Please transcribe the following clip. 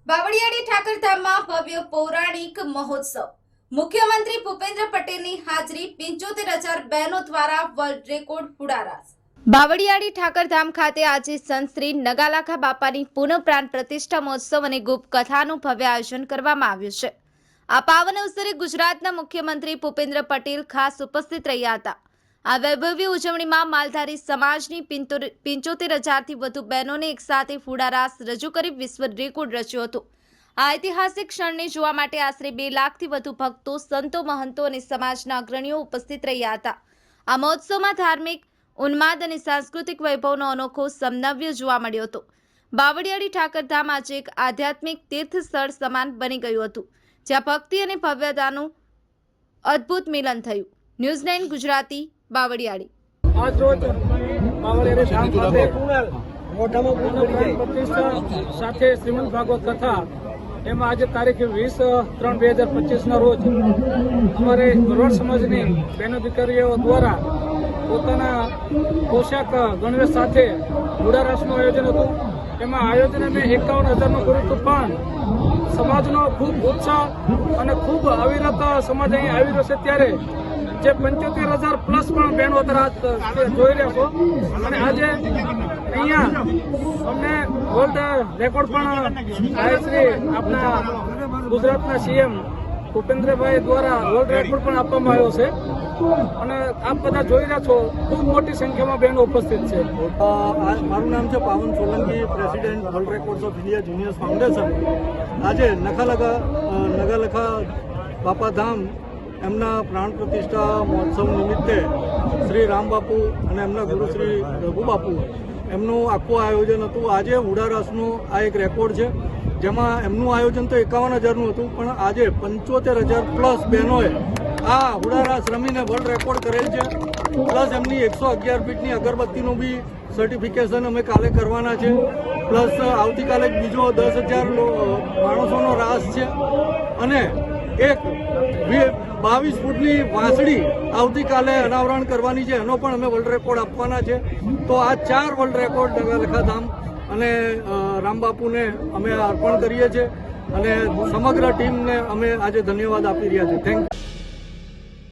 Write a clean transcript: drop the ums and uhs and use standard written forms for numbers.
બાવળિયાળી ઠાકરધામમાં ભવ્ય પૌરાણિક મહોત્સવ. મુખ્યમંત્રી ભૂપેન્દ્ર પટેલની હાજરી. 75,000 બહેનો દ્વારા વર્લ્ડ રેકોર્ડ ફુડારાસ. બાવળિયાળી ઠાકરધામ ખાતે આજે સંત શ્રી નગાલાખા બાપાની પુનઃ પ્રાણ પ્રતિષ્ઠા મહોત્સવ અને ગુપ્ત કથાનું ભવ્ય આયોજન કરવામાં આવ્યું છે. આ પાવન અવસરે ગુજરાતના મુખ્યમંત્રી ભૂપેન્દ્ર પટેલ ખાસ ઉપસ્થિત રહ્યા હતા. આ વૈભવી ઉજવણીમાં માલધારી સમાજની 75,000થી વધુ બહેનોને એકસાથે ફુડારાસ રજૂ કરી વિશ્વ રેકોર્ડ રચ્યો હતો. આ ઐતિહાસિક ક્ષણને જોવા માટે આશરે 2 લાખથી વધુ ભક્તો, સંતો, મહંતો અને સમાજના અગ્રણીઓ ઉપસ્થિત રહ્યા હતા. આ મહોત્સવમાં ધાર્મિક ઉન્માદ અને સાંસ્કૃતિક વૈભવનો અનોખો સમન્વય જોવા મળ્યો હતો. બાવળિયાળી ઠાકરધામ આજે એક આધ્યાત્મિક તીર્થ સ્થળ સમાન બની ગયું હતું, જ્યાં ભક્તિ અને ભવ્યતાનું અદ્ભુત મિલન થયું. ન્યૂઝ 9 ગુજરાતી, બાવળિયાળી. આજ રોજ બાવળિયાળી ધામ ખાતે પ્રતિષ્ઠા સાથે શ્રીમદ ભાગવત કથા એમાં આજે તારીખ 20/3/2025 રોજ અમારે ગરવાડ સમાજની બહેનો દીકરીઓ દ્વારા પોતાના પોશાક ગણવેશ સાથે ફુડારાસનું આયોજન હતું. એમાં આયોજન અમે 51,000નું કર્યું હતું, પણ સમાજનો ખૂબ ઉત્સાહ અને ખૂબ અવિરત સમાજ અહીં આવી રહ્યો છે. ત્યારે જે 75,000 પ્લસ પણ બહેનો અત્યારે જોઈ રહ્યા છો, અને આજે અહીંયા અમને વર્લ્ડ રેકોર્ડ પણ શ્રી આપણા ગુજરાતના સીએમ ભૂપેન્દ્રભાઈ દ્વારા વર્લ્ડ રેકોર્ડ પણ આપવામાં આવ્યો છે. અને આપ બધા જોઈ રહ્યા છો, ખૂબ મોટી સંખ્યામાં બહેનો ઉપસ્થિત છે. મારું નામ છે પાવન Solanki, president world records of India juniors foundation. આજે નગાલખા બાપા ધામ એમના પ્રાણ પ્રતિષ્ઠા મહોત્સવ નિમિત્તે શ્રી રામ બાપુ અને એમના ગુરુ શ્રી રઘુ બાપુ એમનું આખું આયોજન હતું. આજે ફુડારાસનું આ એક રેકોર્ડ છે, જેમાં એમનું આયોજન તો 51,000નું હતું, પણ આજે 75,000 પ્લસ બહેનોએ આ ફુડારાસ રમીને વર્લ્ડ રેકોર્ડ કરેલ છે. પ્લસ એમની 111 ફીટની અગરબત્તીનું બી સર્ટિફિકેશન અમે કાલે કરવાના છે. પ્લસ આવતીકાલે બીજો 10,000 માણસોનો રાસ છે, અને એક 22 ફૂટની વાંસળી આવતીકાલે અનાવરણ કરવાની છે, એનો પણ અમે વર્લ્ડ રેકોર્ડ આપવાના છે. તો આ 4 વર્લ્ડ રેકોર્ડ નગાલખા ધામ અને રામબાપુને અમે અર્પણ કરીએ છીએ, અને સમગ્ર ટીમને અમે આજે ધન્યવાદ આપી રહ્યા છીએ. Thank you.